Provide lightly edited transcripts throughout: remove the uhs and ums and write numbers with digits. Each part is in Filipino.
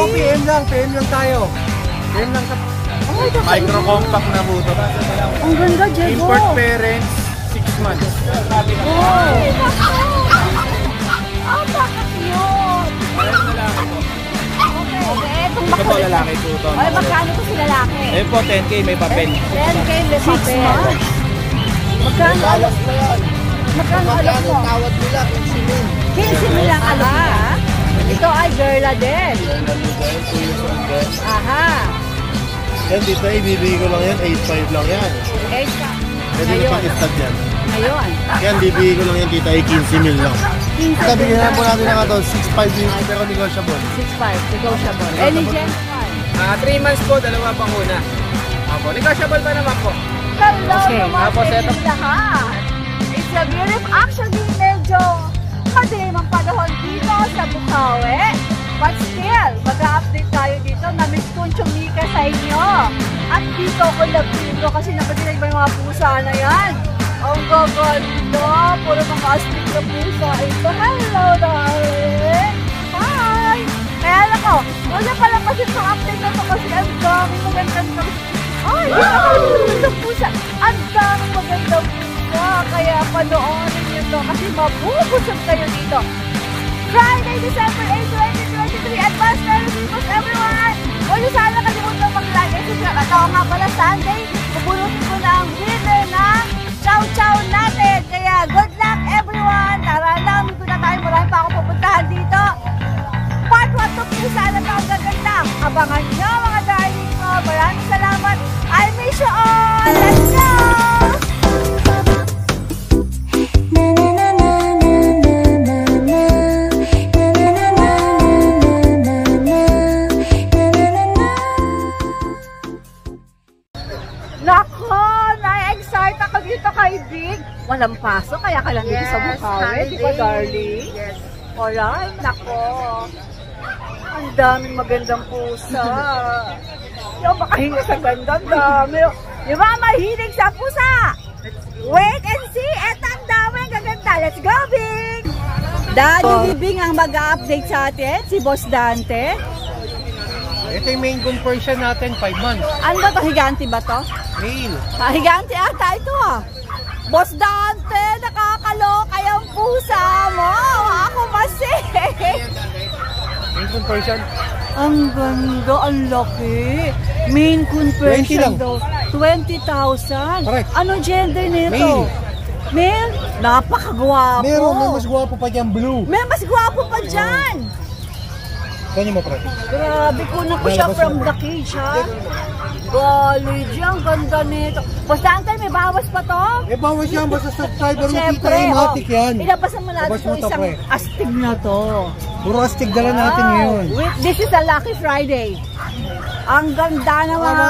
Ito, PM lang tayo. PM lang sa... Micro-compact na buto. Ang ganda, Diego. Import parents, 6 months. Wow! Ah, bakit yun? Okay, itong Ito po lalaki po ito. Ay, magkano po si lalaki? Eh po, 10K may papel. 10K may papel. Magkano alam mo? Magkano alam mo? Tawad nila, 15 mil lang alam ha? Ito ay girla din. Aha. Yan dito, ibibigay ko lang yan, 8.5 lang yan. Pwede na pang-start yan. Ngayon. Yan, bibigay ko lang yan dito ay 15 mil lang. Sabi nga po natin na ito, 6.5 yung pero negotiable. 6.5, negotiable. Any Gen 3 months po, dalawa pang una. Apo, negotiable pa naman po. Hello Okay, naman tapos sa ito. inyong lahat. It's a beautiful, actually medyo madilim ang panahon dito sa Bukawi. But still, mag-update tayo dito. Namiss kong chumika sa inyo. At dito ako nagpilo kasi napatinig ba yung mga pusa na yan? Ang gaganda. Puro mga astig na pusa ito. Hello, darling. Hi! Kaya alam ko, wala pala kasi sa update na ito kasi ang daming magandang ay, magandang pusa. Ang daming magandang pusa. Kaya panoorin nyo ito kasi mabubusog kayo dito. Friday, December 8, 2023. Advance Merry Christmas, everyone! Huwag sana kalimutan mag-like and subscribe. At ako nga pala, Sunday, pupunutin ko na ang winner ng chow-chow natin. Kaya good luck, everyone! Tara na, mito na tayo. Marami pa ako pupuntahan dito. Part 1 to po sana ito ang gaganda. Abangan nyo, mga darling ko. Maraming salamat. I miss you all. Let's go! Nako, na-excite ako dito kay Big. Walang paso, kaya ka lang dito sa Bukawi. Di ba, darling? Yes. Alright, nako. Ang daming magandang pusa. Yung makahinga sa ganda, ang dami. Di ba, mahilig sa pusa? Wait and see. Eto ang dami, ang gaganda. Let's go, Big! Daddy Bing ang mag-update sa atin, si Boss Dante. Ito yung main conversion natin, 5 months. Ano ba ito? Higanti ba ito? Mail. Higanti ata ito ah. Boss Dante, nakakaloka yung pusa mo. Ako kasi. Main conversion. Ang ganda, ang laki. Main conversion 20 lang. daw. 20,000. Correct. Ano gender nito? Male. Male? Napakagwapo. Meron na mas gwapo pa dyan, blue. May mas gwapo pa dyan. Ganyan mo, pre. Grabe, kunan ko siya from the cage, ha? Golly, ang ganda nito. Boss Dante, may bawas pa to? Eh, bawas yan. Basta subscriber mo Siyempre, kita, matik yan. ilabasan mo natin Labas mo itong to, isang pre. astig na to. Puro astig dala natin ngayon. Wait, this is a Lucky Friday. Ang ganda na mga...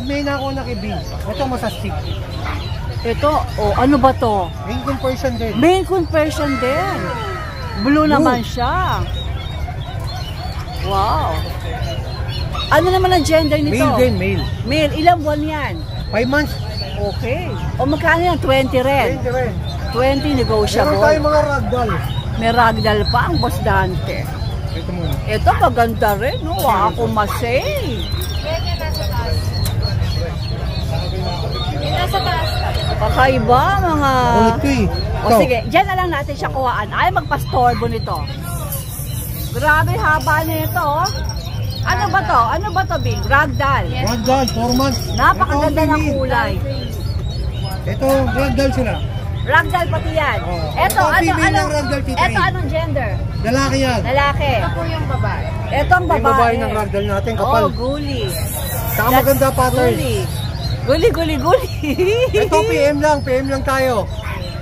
May na ako nakibig. Ito masastig. Ito, oh, ano ba to? Main conversion din. Main conversion din. Blue naman siya. Wow. Ano naman ang gender nito? Male din, male. Male. Ilang buwan yan? 5 months. Okay. O magkano yan? 20 rin. 20 rin. 20 negotiable. Meron tayong mga ragdoll. May ragdoll pa ang Boss Dante. Ito muna. Ito maganda rin, no? Ako masay. Kakaiba mga... Ito eh. O sige, dyan na lang natin siya kuhaan. Ay, magpastorbo nito. Grabe haba nito. Ano ba to? Ano ba to, Bing? Ragdoll. Ragdoll, 4 months. Napakaganda ng kulay. Ito, ragdoll sila. Ragdoll pati yan. Oh. Ito, Ragdoll, tita. ito anong gender? Lalaki yan. Lalaki. Ito po yung babae. Ito ang babae. Yung babae ng ragdoll natin, kapal. Oh, guli. Saka maganda pattern. Guli. Ito, PM lang tayo.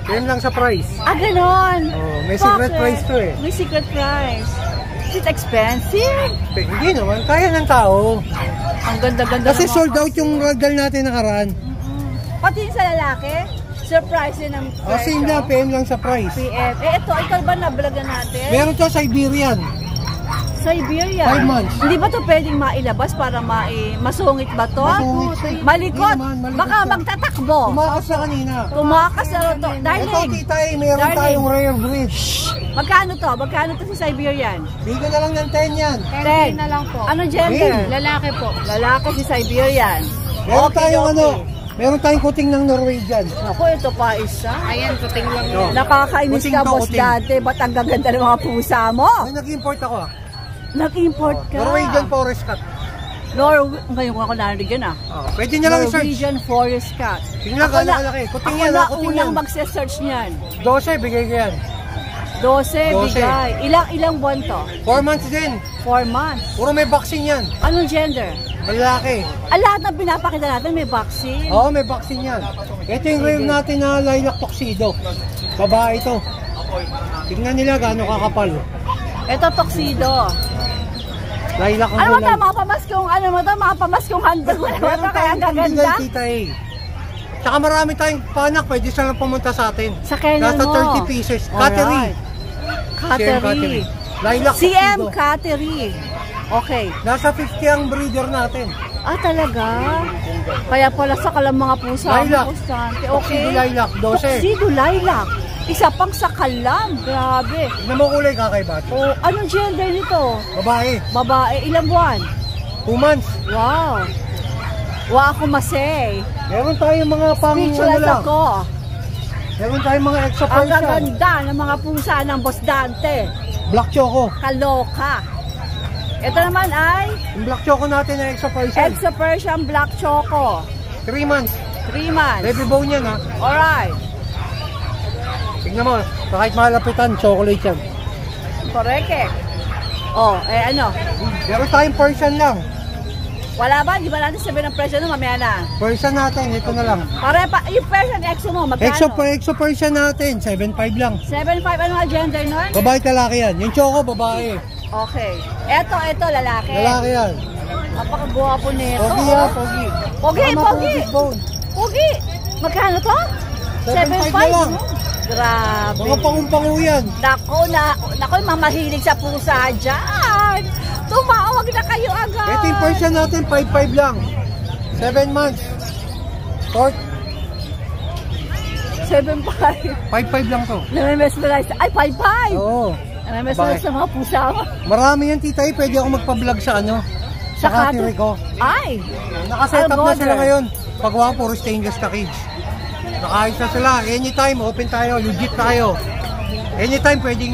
PM lang sa price. Ah, ganon. Oh, may secret price to eh. May secret price. Is it expensive? Hindi naman, kaya ng tao. Ang ganda-ganda. Kasi sold out yung ragdoll natin nakaraan. Pati yung sa lalaki, surprise din ang presyo. Same lang, PM lang sa price. PM. Ito ba na-vlog na natin? Meron to Siberian. Siberian. 5 months. Hindi ba to pwedeng mailabas para masungit ba to? Masungit siya. Malikot. Hindi naman, malikot Baka siya. magtatakbo. Tumakas na kanina. Tumakas na to. Ito, Darling, tita, meron Darling. tayong rare breed. magkano to? Magkano to si Siberian? Bigyan na lang ng 10 yan. 10 na lang po. Ano gender? Male. Lalaki po. Lalaki si Siberian. Meron Okay, tayong okay. meron tayong kuting ng Norwegian. Ako, ito pa isa. Ayan, puting lang No. yun. Nakakainis Kuting ka, to, boss kuting. dati. Ba't ang gaganda ng mga pusa mo? Ay, nag-import ako ah. Nag-import ka. Norwegian Forest Cat. Ngayon ko ako narinig yan ah. Pwede niya lang i-search. Norwegian Forest Cat. Tingnan ka, nakalaki. Kuting Ako yan, na kuting unang yan. magse-search niyan. 12, bigay ko yan. 12, 12. bigay. Ilang buwan to? 4 months din. 4 months. Puro may vaccine yan. Anong gender? Malaki. Lahat ng pinapakita natin may vaccine. Oo, may vaccine yan. Ito yung rave natin na lilac tuxedo. Babae ito. Tingnan nila gaano kakapal. Ito, tuxedo. Lilac ang Ano mo kulay. ito? Mga pamaskong handog mo naman ito. Kaya ang pambigay, gaganda. Tita A. Tsaka marami tayong panak, pwede silang pumunta sa atin. Sa kennel Nasa mo. 30 pieces. Cattery. Cattery. Lilac CM tuxedo. Cattery. Okay. Nasa 50 ang breeder natin. Talaga? Kaya pala sa kalang mga pusa mo, Lilac. konstante. Tuxedo Okay. lilac, 12. Tuxedo lilac. Isa pang sakalam. Grabe. Tignan mo kulay kakaiba. Oh, anong gender nito? Babae. Babae. Ilang buwan? 2 months. Wow. Wow, ako masay. Meron tayong mga pang Speechless lang. ako. Meron tayong mga extra Ang Persian. gaganda ng mga pusa ng Boss Dante. Black Choco. Kaloka. Ito naman ay Yung Black Choco natin na extra Persian. Exo Persian Black Choco. 3 months. 3 months. Baby bone yan ha. Alright. Tingnan mo. Kahit malapitan, chocolate yan. Correct eh. Oh, ano? Meron tayong Persian lang. Wala ba? Di ba natin sabihin ng presyo no? Mamaya na. Persian natin, ito na lang. Pare pa, yung Persian Exo mo, magkano? Exo Persian natin, 7.5 lang. 7.5, ano nga gender nun? Babae talaki yan. Yung Choco, babae. Okay. Ito, lalaki. Lalaki yan. Napakagwapo nito. Pogi yan, pogi. Pogi, Tama, pogi. bone. Pogi. Magkano to? 7.5 na lang. no? Grabe. Mga pangung-pangu yan. Nako, mamahilig sa pusa dyan. Tumawag na kayo agad. Ito yung Persian natin, 5.5 lang. 7 months. Short, 7.5. 5.5 lang to. Namemesmerize. Ay, 5.5. Oo. Namemesmerize sa mga pusa mo. Marami yan, tita. Pwede ako magpa-vlog sa Sa Cattery ko. Ay. Nakaset up na sila Algoder. ngayon. Pagawa puro stainless na cage. Nakaayos na sila. Anytime, open tayo. Legit tayo. Anytime, pwedeng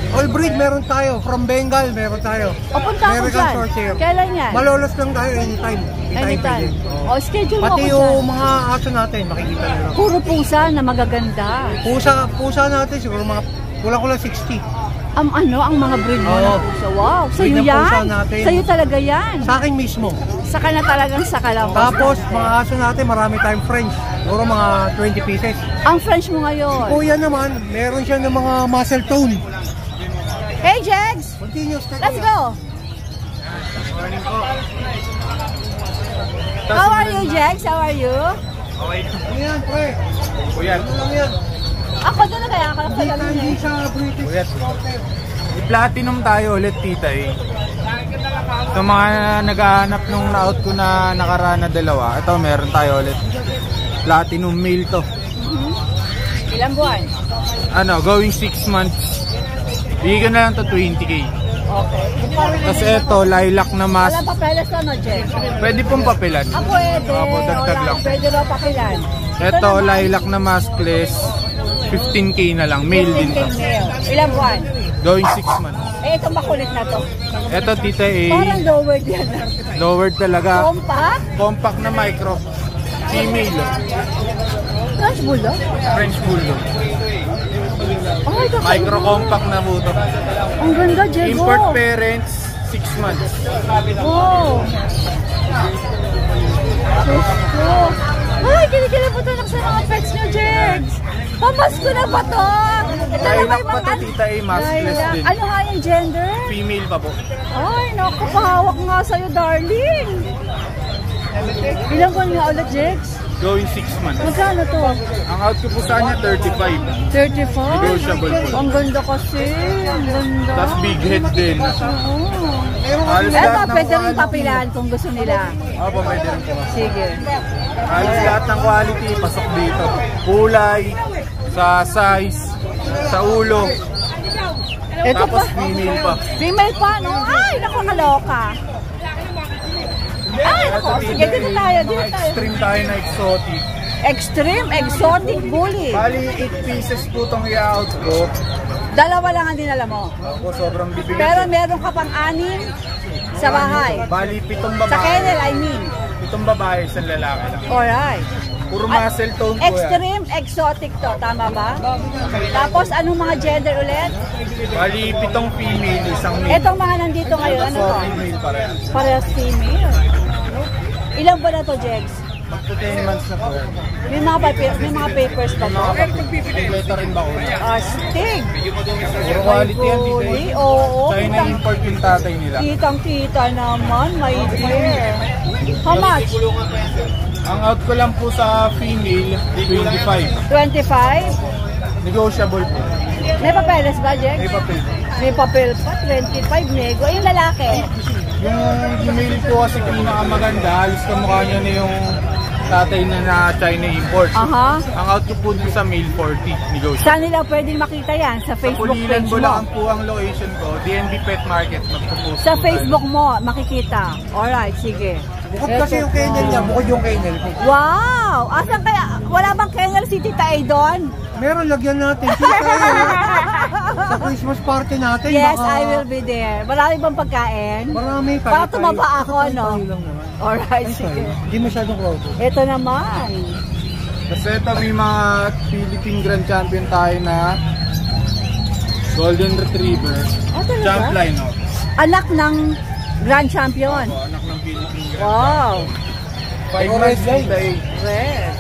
all breed meron tayo. From Bengal, meron tayo. O, punta ako American dyan. Shorthair. Kailan yan? Malolos lang tayo anytime. Anytime. pwede. O, schedule mo Pati ako dyan. yung mga aso natin, makikita nyo. Puro pusa na magaganda. Pusa natin, siguro mga kulang-kulang 60. Ang mga breed mo Oo. ng pusa. Wow, Breed sa'yo ng pusa yan. natin. Sa'yo talaga yan. Sa akin mismo. Saka na talagang sakalam. Tapos, mga aso natin, marami tayong French. Siguro mga 20 pieces. Ang French mo ngayon. Kuya naman, meron siya ng mga muscle tone. Hey, Jegs! Continuous na Let's kuya. go! How are you, Jegs? How are you? Ano yan, pre? Kuya, Ano lang yan? Ako doon na kaya. Ako Hindi lang ka hindi siya British. Kuya. Shorthair. i-platinum tayo ulit, tita eh. Sa mga naghahanap nung na-out ko na nakaraan na dalawa, ito meron tayo ulit. Platinum male to. Ilang buwan? Going 6 months. Bigyan na lang to 20k. Okay. Tapos ito, lilac na mas. Wala papeles na, no, Jegs? Pwede pong papilan. Pwede. Opo, dagdag Wala, lang. Pwede raw papilan. Ito, lilac na maskless. 15k na lang. Male din 15K to. male. Ilang buwan? Going 6 months. Ito makulit na to. Ito, tita eh. Parang lowered yan. Lowered talaga. Compact? Compact na micro. Female. French bulldog? French bulldog. Ay, kakaiba. Micro compact na buto. Ang ganda, Jego. Import parents, 6 months. Wow. Diyos ko. Ay, kinikilap po ito sa mga pets nyo, Jegs. Pamasko na ba to? Ito na Lilac may pa to, tita eh, maskless Lilac. din. Ano nga yung gender? Female pa po. Ay, naku, pahawak nga sa'yo, darling. Ilang buwan nga ulit, Jegs? going 6 months. Magkano to? Ang out ko po sa kanya, 35. 35? Negotiable po. Ang ganda kasi. Ang ganda. Tapos big head din. Oo. Halos Eto, lahat ng pwede rin quality. papilaan kung gusto nila. Opo, pwede rin po. Sige. Halos lahat ng quality, pasok dito. Kulay, sa size, sa ulo. Ito Tapos pa. female pa. Female pa, no? Ay, naku, kaloka. Ay, naku. Sige, dito tayo, dito tayo. Extreme tayo na exotic. Extreme, exotic bully. Bali, 8 pieces po itong i-out ko. Dalawa lang ang dinala mo. Ako, sobrang bibigat. Pero meron ka pang 6 sa bahay. Bali, 7 babae. Sa kennel, I mean. 7 babae, 1 lalaki lang. Alright. Puro muscle tone po yan. Extreme, exotic to, tama ba? Tapos, anong mga gender ulit? Bali, 7 female, 1 male. Etong mga nandito ngayon, ano 4 to? female parehas. Parehas female. Ilang ba na to, Jegs? Up to 10 months na po yan. May mga papers ba to? Kompleto rin ba ko? Astig! Puro quality yan, dito Uy, eh. oo. China import yung tatay nila. Kitang-kita naman, my dear. How much? Ang out ko lang po sa female, 25. 25? Negotiable po. May papeles ba, Jegs? May papel. May papel pa, 25 nego. Yung lalaki? Yung female po kasi pinakamaganda, halos kamukha niya na yung tatay na China import. Aha. Ang out ko po dun sa male, 40. Negotiable. Saan nila pwedeng makita yan? Sa Sa Facebook Pulilan, page mo? Bulacan po ang location ko. DNB Pet Market. Magpo-post Sa po Facebook mo, makikita. Alright, sige. Bukod kasi yung kennel niya, bukod yung kennel ko. Wow! Asan kaya? Wala bang Kennel City tayo doon? Meron, lagyan natin. Sige tayo. Sa Christmas party natin. Yes, baka- I will be there. Marami bang pagkain? Marami. Para tumaba ako, no? Lang naman. Alright, Ay, sige. sorry. Hindi masyadong crowded. Ito naman. Kasi ito may mga Philippine Grand Champion tayo na Golden Retriever. Oh, talaga? Champ line, no? Anak ng Grand Champion. O, anak ng Philippine Grand Wow. 5 months tayo. Red.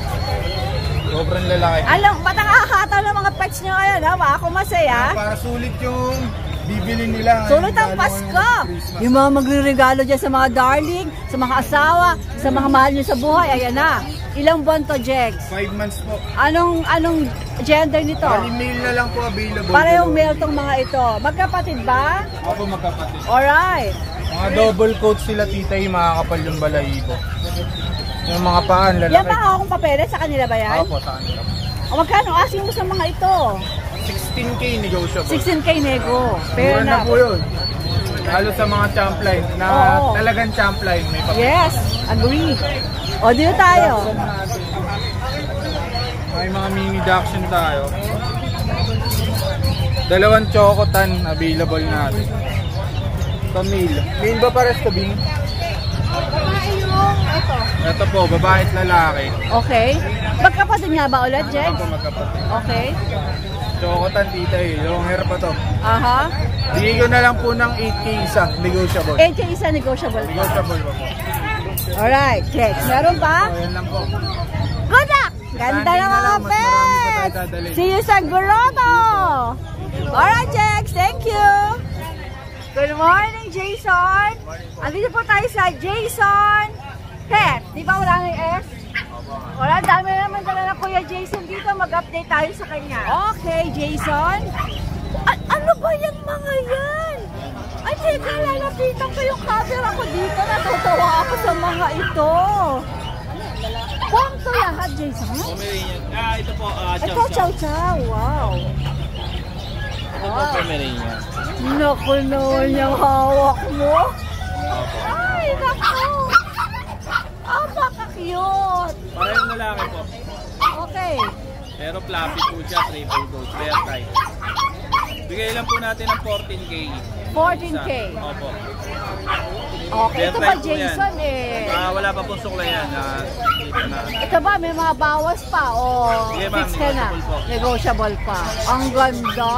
Sobrang lalaki. Alam, ba't nakakataw ng mga pets nyo ngayon, ha? Ako masaya. Para sulit yung bibili nila. Sulit ang Lalo Pasko. ngayong Christmas. Yung mga magre-regalo dyan sa mga darling, sa mga asawa, sa mga mahal nyo sa buhay. Ayan na. Ilang buwan to, Jegs? 5 months po. Anong gender nito? Bali mail na lang po available. Parehong male tong mga ito. Magkapatid ba? Ako magkapatid. Alright. Mga double coat sila tita yung makakapal yung balahibo. Yung mga paan lalaki. Yan ba akong papeles sa kanila ba yan? Opo, sa kanila. O magkano? Asking mo sa mga ito. 16K negotiable. 16K nego. Fair Mura na na. po yun. Lalo sa mga champ line na Oo. talagang champ line. May papel. Yes, agree. O, dito tayo. May mga mini dachshund tayo. 2 chocotan available natin. Ito male. Male ba pares to, Bing? Ito. Ito po, babae at lalaki. Okay. Magkapatid nga ba ulit, Jegs? Ito magkapatid. Okay. Chocotan tita eh. Long hair pa to. Aha. Bigay ko na lang po ng 8K isa. Negotiable. 8K isa negotiable pa. Negotiable pa po. Alright, Jegs. Meron pa? So, yan lang po. Good luck! Ganda Sunday ng na mga lang, mas marami pa tayo pets! dadalhin. See you sa Grotto! Alright, Jegs. Thank you! Good morning, Jason! Andito po tayo sa Jason Pet. Di ba wala ng S? Wala, dami naman dala ng Kuya Jason dito. Mag-update tayo sa kanya. Okay, Jason. Ano ba yung mga yan? Ay, teka, lalapitan ko yung camera ko dito. Natutuwa ako sa mga ito. Buwang to lahat, Jason? Ito po, Ito, chow chow. Wow. Wow. Pomeranian. Naku naman yung hawak mo. Ay, naku. Napaka-cute. Parehong lalaki po. Okay. Pero fluffy po siya, triple coat, rare type. Bigay lang po natin ng 14K. 14K. Opo. Okay, ito ba Jason eh? Wala pa pong suklay yan. Dito na. Ito ba may mga bawas pa o Sige, ma'am, fix ka na? negotiable po. Negotiable pa. Ang ganda.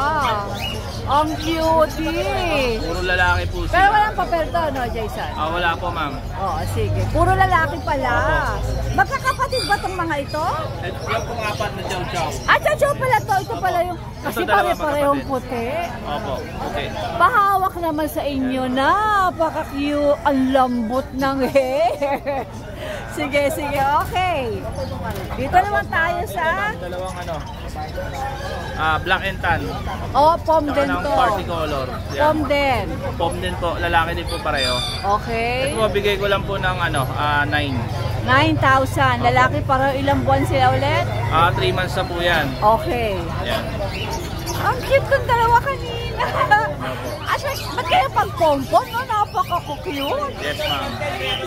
Ang cutie. Puro lalaki po Pero sila. walang papel to, no, Jason? Wala po, ma'am. Oo, sige. Puro lalaki pala. Magkakapatid ba tong mga ito? Ito lang pong apat na chow chow. Ah, chow pala to. Ito pala yung... Kasi Ito, dalawa pare-parehong magkapatid. puti. Opo, okay. Pahawak naman sa inyo. Napaka-cute. Ang lambot ng hair. Sige, sige, okay. Dito naman tayo sa... Dalawang ano, black and tan. Oh, pom din Ng to. party color. Pom din. Pom din po, lalaki din po pareho. Okay. Ito po, bigay ko lang po ng ano, 9. 9,000. Lalaki para ilang buwan sila ulit? 3 months na po yan. Okay. Yan. Ang cute ng dalawa kanina. Asa, ba't kayo pag-pompon? No? Napaka-cute. Yes, ma'am.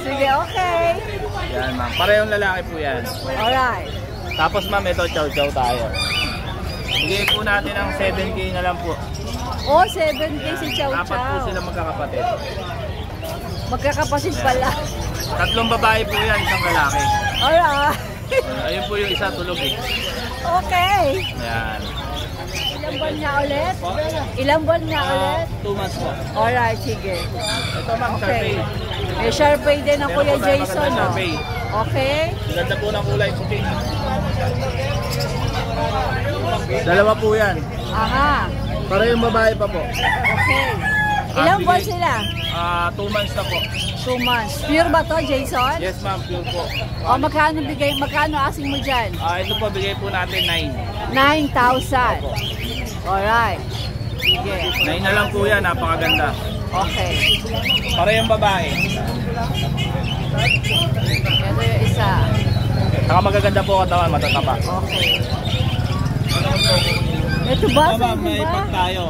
Sige, okay. Yan, ma'am. Parehong lalaki po yan. Alright. Tapos, ma'am, ito, chow-chow tayo. Bigay po natin ang 7K na lang po. Oh, 7K si Chow Apat po Chow. sila magkakapatid. Magkakapasid pala. 3 babae po yan, isang lalaki. Alright. Ayun po yung isa, tulog eh. Okay. Yan. Ilang buwan nga ulit? Ilang buwan nga ulit? 2 months po. Alright, sige. Ito, ma'am, Okay. Sharpay. May Sharpay din ang Meron Kuya po tayo Jason, magandang no? Sharpay. Okay. Ganda po ng kulay puti. Dalawa po yan. Aha. Para yung babae pa po. Okay. Ilang Sige. buwan sila? 2 months na po. 2 months. Pure ba to, Jason? Yes, ma'am, pure po. O magkano asing mo dyan? Ito po, bigay po natin 9. 9,000. Alright. Sige. 9 na lang po yan, napakaganda. Okay. Para yung babae. Ito yung isa. Saka magaganda po katawan, matataba. Okay. Ito ba? Ito, ma'am, Saan may ba? pack tayo.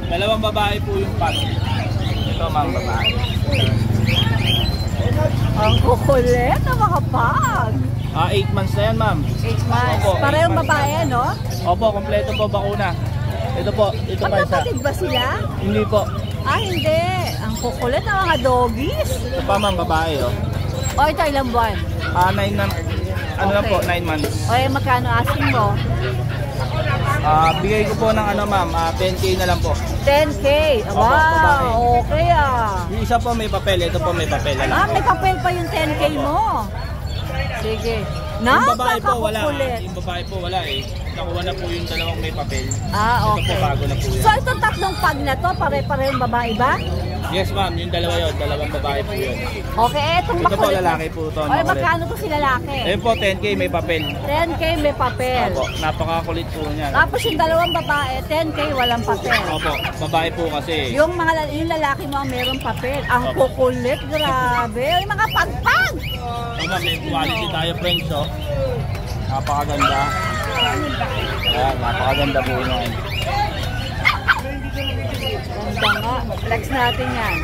Dalawang babae po yung pack. Ito, ma'am, babae. Ang kukulit na mga pag. 8 months na yan, ma'am. 8 months. Opo, Parehong 8 months babae, no? Opo, kompleto po bakuna. Ito po, ito pa isa. Magkapatid ba sila? Hindi po. Ah, hindi. Ang kukulit ng mga doggies. Ito pa, ma'am, babae, oh. O, ito ilang buwan? 9 na, ano na Okay. po, 9 months. O, magkano asking mo? Bigay ko po ng ano, ma'am, 10K na lang po. 10K. Opo, babae. Wow, okay ah. Yung isa po may papel, ito po may papel. Ah, may papel pa yung 10K mo. Sige. Yung babae po wala. Napakakukulit. Yung babae po wala eh. Nakuha na po yung dalawang may papel. Ah, Ito okay. po bago na po yan. So, itong tatlong pag na to, pare-parehong babae ba? Yes, ma'am, yung dalawa yun, dalawang babae po yun. Okay, etong Ito po makulit. lalaki po ito. Oy, magkano to si lalaki? Ayun po, 10K may papel. 10K may papel. Opo, napakakulit po niya. Tapos yung dalawang babae, 10K walang papel. Opo, babae po kasi. Yung yung lalaki mo ang merong papel. Ang Opo. kukulit, grabe. Yung mga pagpag. Ma'am, may quality tayo, friends, oh. Napakaganda. Ayan, napakaganda po yun. Ganda nga. Flex natin yan.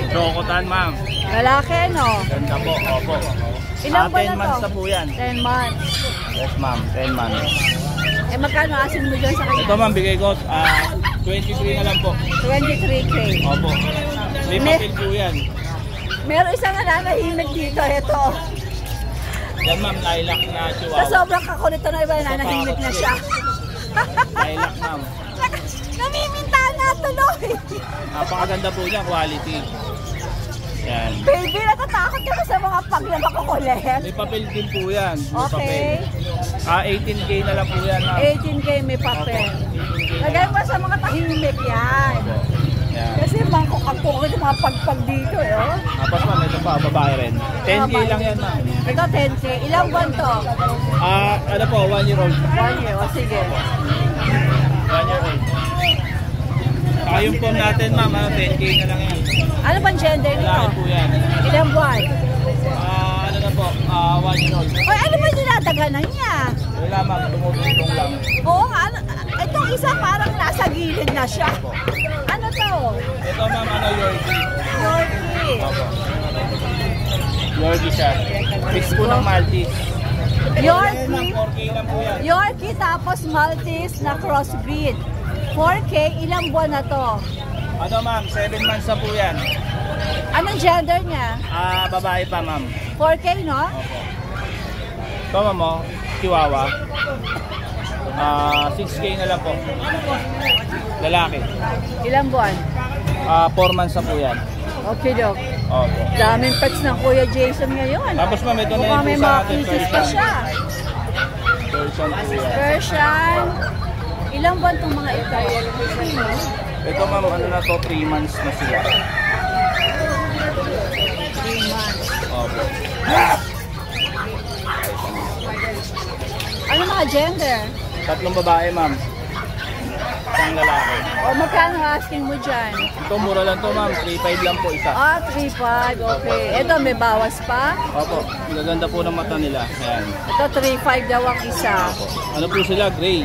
Chocotan, ma'am. Lalaki, no? Ganda po, opo. Ilang buwan 10 na months to? na po yan. 10 months. Yes, ma'am, 10 months. Eh, magkano asin mo dyan sa kanya? Ito, ma'am, bigay ko 23 na lang po. 23K. Opo. May papel po yan. Meron isang nananahimik dito. Ito. Yan, ma'am, lilac na Sa chihuahua. sobrang kakulit na iba, nananahimik na siya. Lilac, ma'am. Namiminta na tuloy. Napakaganda po niya, quality. Yan. Baby, natatakot ka na sa mga pag na makukulit. May papel din po yan. May Okay. papel. 18K na lang po yan, ma'am. 18K may papel. Lagay mo sa mga tahimik yan. Opo. Yan. Kasi mangkok ang kukulit yung mga pagpag dito. Eh, oh. Tapos, ma'am, ito pa, babae rin. 10K lang yan, ma'am. Ito 10K. Ilang buwan to? Ano po, 1 year old. 1 year. O sige. 1 year old. Yung phone natin, ma'am, 10K na lang yan. Ano bang gender nito? Lalaki po yan. Ilang buwan? Ano na po, 1 year old. Oy, ano ba dinadaganan niya? Wala, ma'am, tumutulong lang. Oo nga. Itong isa parang nasa gilid na siya. Ano to? Ito, ma'am, Yorkie. Yorkie. Opo. Yorkie siya. Mix po ng Maltese. Yorkie. 4K lang po yan. Yorkie tapos Maltese na crossbreed. 4K, ilang buwan na to? Ano, ma'am, 7 months na po yan. Anong gender niya? Babae pa, ma'am. 4K, no? Ito, ma'am, oh, Chihuahua. 6K na lang po. Lalaki. Ilang buwan? 4 months na po yan. Okay, Dok. Opo. Daming pets ng Kuya Jason ngayon. Tapos, ma'am, ito na Mukhang may yung mga pusa natin, pieces pa siya. Persian po yan. Persian. Ilang buwan itong mga ito? Ito, ma'am, ano na to, 3 months na sila. 3 months. gender? 3 babae, ma'am. Isang lalaki. O magkano asking mo dyan? Ito, mura lang to, ma'am. 3.5 lang po isa. 3.5, okay. Ito, may bawas pa. Opo, magaganda po ng mata nila. Ayan. Ito, 3.5 daw ang isa. Opo. Ano po sila? Gray.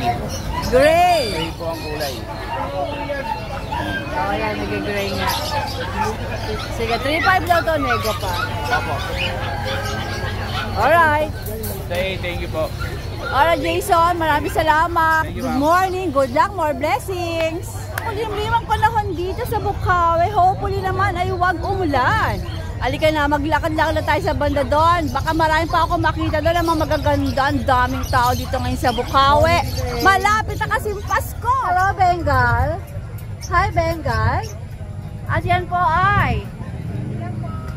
Gray. Gray po ang kulay. Ayan, nag-gray nga. Sige, 3.5 daw to, nego pa. Opo. Alright. Thank you po. Alright, Jason, maraming salamat. Thank you, Good ma'am. morning, good luck, more blessings. Malimlimang panahon dito sa Bukawi. Hopefully naman ay huwag umulan. Alika na, maglakad-lakad na tayo sa banda doon. Baka marami pa ako makita doon ang mga magaganda. Ang daming tao dito ngayon sa Bukawi. Malapit na kasi Pasko. Hello, Bengal. Hi, Bengal. At yan po ay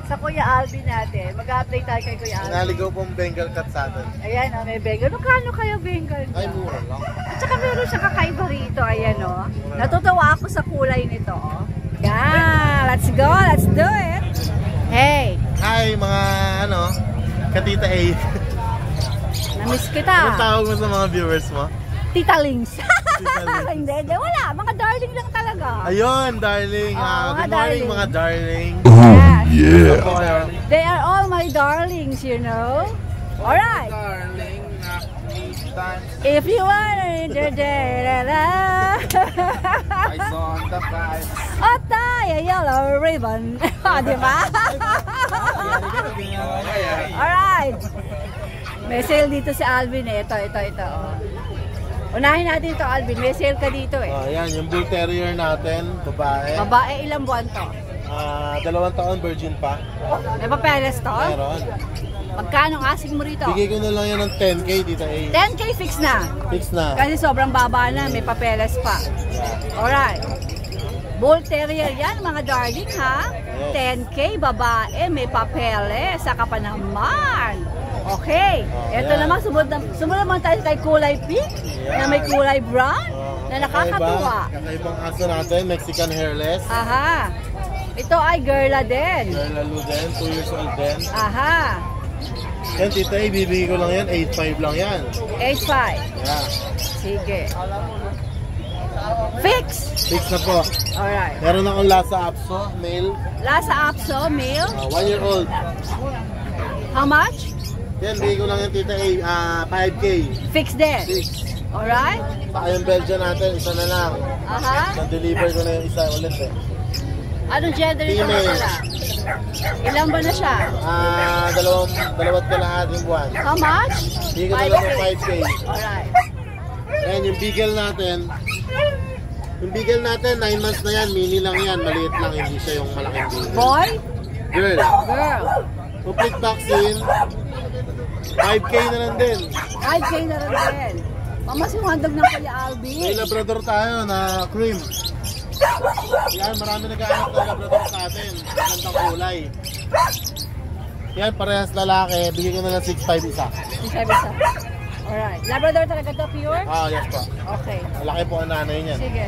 sa Kuya Alvin natin. Mag-update tayo kay Kuya Alvin. Naligaw pong Bengal cat sa atin. Ayan, may Bengal. Magkano kayo Bengal? Ay, mura lang. At saka meron siya kakaiba rito. Ayan, oh. Natutuwa ako sa kulay nito, oh. Yeah, let's go. Let's do it. Hey, Hi, mga Katita A. namiss Anong kita. tawag mo sa mga viewers mo? Tita Lings. Tita Lings. Hindi, wala. Mga darling lang talaga. Ayun, darling. Oh, mga Good morning, darling. mga darling. Yes. Ano po kayo? They are all my darlings, you know. Alright. Darling, If you want to eyes on the prize. oh, tie a yellow ribbon. Di ba? Alright. May sale dito si Alvin eh. Ito. Oh. Unahin natin ito, Alvin. May sale ka dito eh. Ayan, yung Bull Terrier natin, babae. Babae, ilang buwan to? 2 taon, virgin pa. May papeles to? Meron. Magkano ang asking mo rito? Bigay ko na lang yan ng 10K, Tita A. 10K fix na. Fix na. Kasi sobrang baba na, may papeles pa. Alright. Bull Terrier yan, mga darling ha. 10K, babae, may papeles. Saka pa naman. Okay. Ito yan. naman, sumunod naman tayo kay kulay pink, na may kulay brown, na nakakatuwa. Kakaibang aso natin, Mexican hairless. Aha. Ito ay girla din. Girl lalo din, 2 years old din. Aha. Yan, Tita A, bibigay ko lang yan, 8.5 lang yan. 8.5. Yeah. Sige. Fix. Fix na po. Alright. Meron akong Lhasa Apso, male, Lasa Apso, male. 1 year old. How much? Yan, bigay ko lang yan, Tita A, 5K. Fix din. 6. Alright. Saka yung Belgian natin, isa na lang. Aha. Na-deliver ko na yung isa ulit eh. Anong gender ito Female. pala? Ilan ba na siya? Dalawat kalahating buwan. How much? Bigay ko na lang ng 5K. Alright. Ayan, yung Beagle natin. Yung Beagle natin, 9 months na yan. Mini lang yan. Maliit lang. Hindi siya yung malaking Beagle. Boy? Girl. Girl. Complete vaccine. 5K na lang din. 5K na rin din. Mamasiwandog ng Kuya Alvin. May Labrador tayo na cream. Yan, marami nag-aanap ng Labrador sa atin. Magandang kulay. Yan, parehas lalaki. Bigyan ko na lang 6.5 isa. Isa. Alright. Labrador talaga to, pure? Yes po. Okay. Malaki po ang nanay niyan. Sige.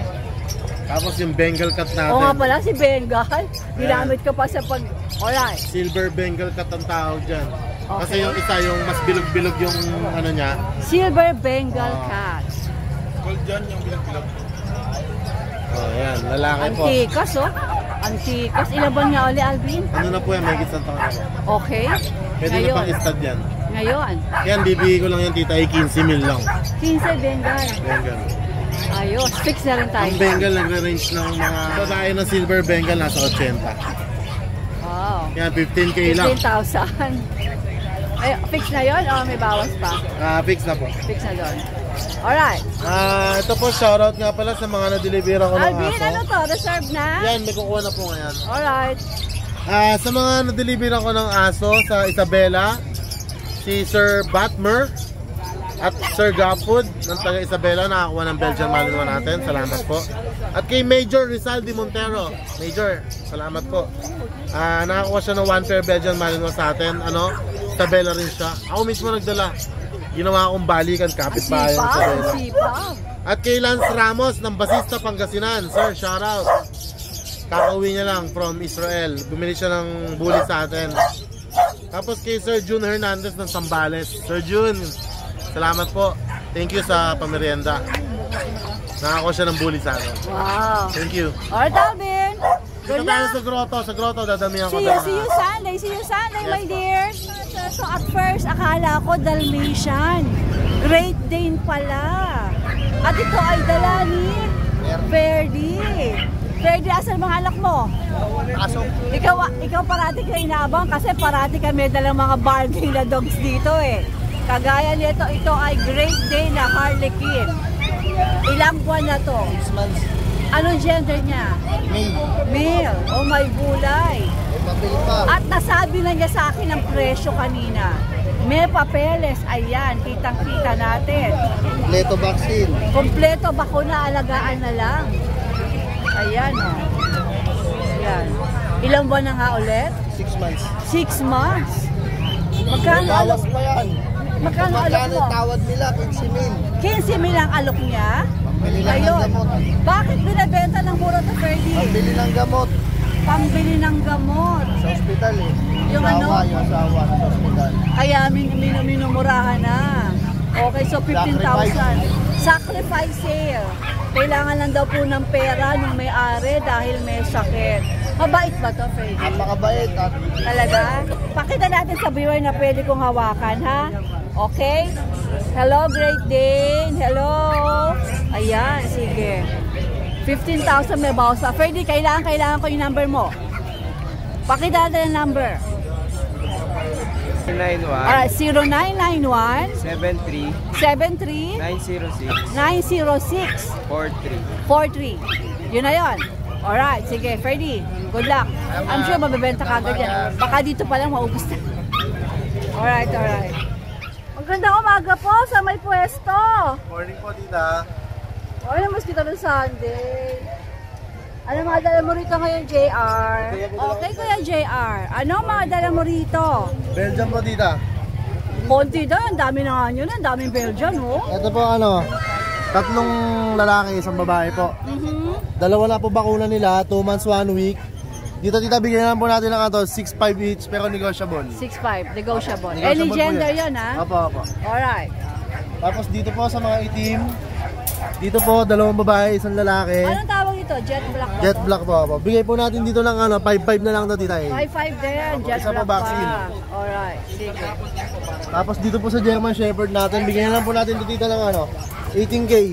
Tapos yung Bengal cat natin. Oo nga pala, si Bengal. Ginamit ko pa sa pag... Alright. Silver Bengal cat ang tawag dyan. Okay. Kasi yung isa yung mas bilog-bilog yung ano niya. Silver Bengal Cat. Gold dyan yung bilog-bilog. Yan, lalaki po. Antikas, oh. Antikas. Ilan ba niya uli, Alvin? Ano na po yan, may gitsan taon na po. Okay. Pwede na pang istad yan. Ngayon. Yan, bibigay ko lang yan, Tita, ay 15 mil lang. 15 Bengal. Bengal. Ayos. Fix na rin tayo. Ang Bengal nagre-range ng mga babae na silver Bengal nasa 80. Wow. Yan, 15K lang. 15,000. Ay, fix na yon o may bawas pa? Fix na po. Fix na doon. Alright. Ito po, shoutout nga pala sa mga na-deliver ko ng Alvin, aso. ano to? Reserve na? Yan, may kukuha na po ngayon. Alright. Sa mga na-deliver ko ng aso sa Isabela, si Sir Batmer at Sir Gapwood ng taga Isabela, nakakuha ng Belgian Malinois natin. Salamat po. At kay Major Rizal de Montero. Major, salamat po. Nakakuha siya ng 1 pair Belgian Malinois sa atin. Isabela rin siya. Ako mismo nagdala. Ginawa akong balikan, kapit-bahay ng Isabela. Sipag. At kay Lance Ramos ng Basista, Pangasinan. Sir, shoutout. Kakauwi niya lang from Israel. Bumili siya ng bully sa atin. Tapos kay Sir June Hernandez ng Sambales. Sir June, salamat po. Thank you sa pamerienda. Nakako siya ng bully sa akin. Wow. Thank you. Alright, Alvin. Dito Good tayo luck. sa grotto. Sa grotto, dadamihan ko. See you Sunday. See you Sunday, my dear. So at first, akala ko Dalmatian. Great Dane pala. At ito ay dala ni Verdi. Verdi, asan mga anak mo? Aso. Ikaw parati ka inaabang kasi parati kami dalang mga barking na dogs dito eh. Kagaya nito, ito ay Great Dane na Harlequin. Ilang buwan na to? 6 months. Anong gender niya? May. Male. Oh, may gulay. May papel pa. At nasabi na niya sa akin ang presyo kanina. May papeles, ayan, kitang-kita natin. Leto vaccine. Kompleto, bakuna, alagaan na lang. Ayan, oh. Ayan. Ilang buwan na nga ulit? 6 months. 6 months. Magkano alok? pa yan. Magkano alok mo? tawad nila? 15,000. 15 mil ang alok niya? Pambili lang ng Ayun. gamot. Bakit binibenta ng mura to, Ferdy? Pambili ng gamot. Pambili ng gamot. Sa ospital eh. Yung ano? Yung asawa sa ospital. Kaya minumurahan na. Okay, so 15,000. Sacrifice sale. Kailangan lang daw po ng pera nung may-ari dahil may sakit. Mabait ba to, Freddy? Napakabait at Talaga? Pakita natin sa viewer na pwede kong hawakan, ha? Okay? Hello, Great Dane. Hello. Ayan, sige. 15,000 may bawas pa. Freddy, kailangan ko yung number mo. Pakita natin yung number. 0991 73 73 906 906 43. 43. Yun na yun. Alright, sige, Freddy. Good luck. I'm sure mabibenta ka agad yan. Baka dito pa lang maubos na. Alright. Magandang umaga po sa may pwesto. Morning po, tita. O, ano mas kita ng Sunday? Ano mga dala mo rito ngayon, JR? Okay, Kuya JR. Ano mga dala mo rito? Belgium po, tita. Konti daw, ang dami na nga nyo na, ang daming Belgian, oh. Ito po, tatlong lalaki, isang babae po. Dalawa na po bakuna nila, 2 months, 1 week. Dito, tita, bigyan lang po natin ng 6.5 each, pero negotiable. 6'5", negotiable. Negotiable Any po gender yan. yun, ha? Opo. Alright. Tapos dito po sa mga itim, dito po, 2 babae, 1 lalaki. Anong tawag ito? Jet black ba Jet to? black po. Bigay po natin dito ng 5.5 na lang to, tita. 5'5 din, jet Isa po black vaccine. pa. Alright, sige. Tapos dito po sa German Shepherd natin, bigyan lang po natin dito, tita, ng 18K.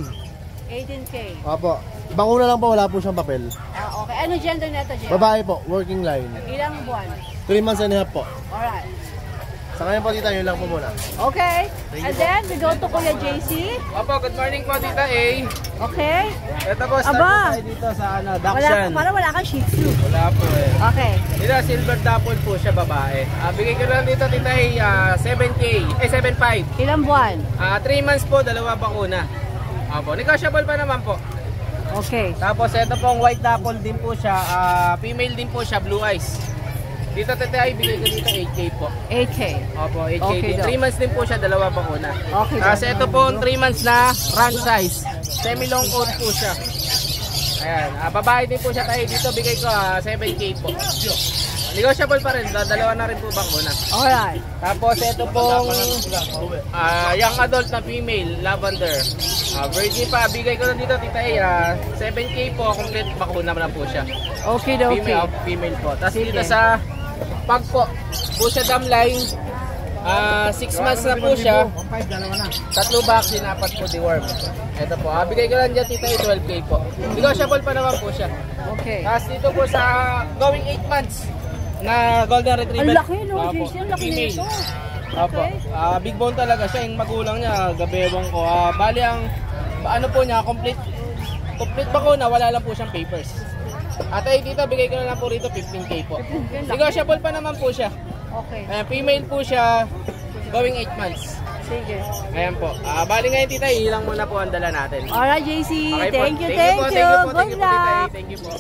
18K. Opo. Bakuna lang po, wala po siyang papel. Okay. Ano gender nito, Jet? Babae po, working line. Ilang buwan? 3 months and a half po. Alright. Sa ngayon po, tita, yun lang po muna. Okay. And then, we go to Kuya JC. Opo, good morning po, Tita A. Okay. Ito po, start Aba! po tayo dito sa Dachshund. Parang wala kang Shih Tzu. Wala po eh. Okay. Dito, silver dapple po siya, babae. Bigay ko lang dito, Tita A, 7K, 7.5. Ilang buwan? 3 months po, 2 bakuna. Opo, negotiable pa naman po. Okay. Tapos ito pong white dapple din po siya, female din po siya, blue eyes. Dito, Tita A, bigay ko dito 8K po. 8K. Opo, 8K Okay din. daw. 3 months din po siya, 2 bakuna. Okay Kasi daw. ito po 3 months na run size. Semi-long coat po siya. Ayan, babae din po siya tayo dito. Bigay ko 7K po. Negotiable pa rin, 2 na rin po bakuna. Alright. Tapos ito pong young adult na female, lavender. Virgin pa, bigay ko na dito, Tita A, 7K po, complete bakuna na po siya. Okay daw, okay. Female po. Tapos Sige. dito sa pag po, Busha Damline, 6 months na po siya. 3 vaccine, 4 po deworm. Ito po, bigay ko lang dyan, Tita A, 12K po. Negotiable pa naman po siya. Okay. Tapos dito po sa going 8 months na Golden Retriever. Ang laki, no, Opo, JC? Ang laki female. nito. Opo. Okay. Big bone talaga siya. Yung magulang niya, gabewang ko. Bali ang ano po niya, complete bakuna, wala lang po siyang papers. At ay dito, bigay ko na lang po rito 15K po. 15K, laki. Negotiable pa naman po siya. Okay. Ayan, female po siya, going 8 months. Sige. Ayan po. Bali ngayon, Tita, ilang muna po ang dala natin. Alright, JC. Okay po. Thank you. po, Good Tita. luck. Thank you po.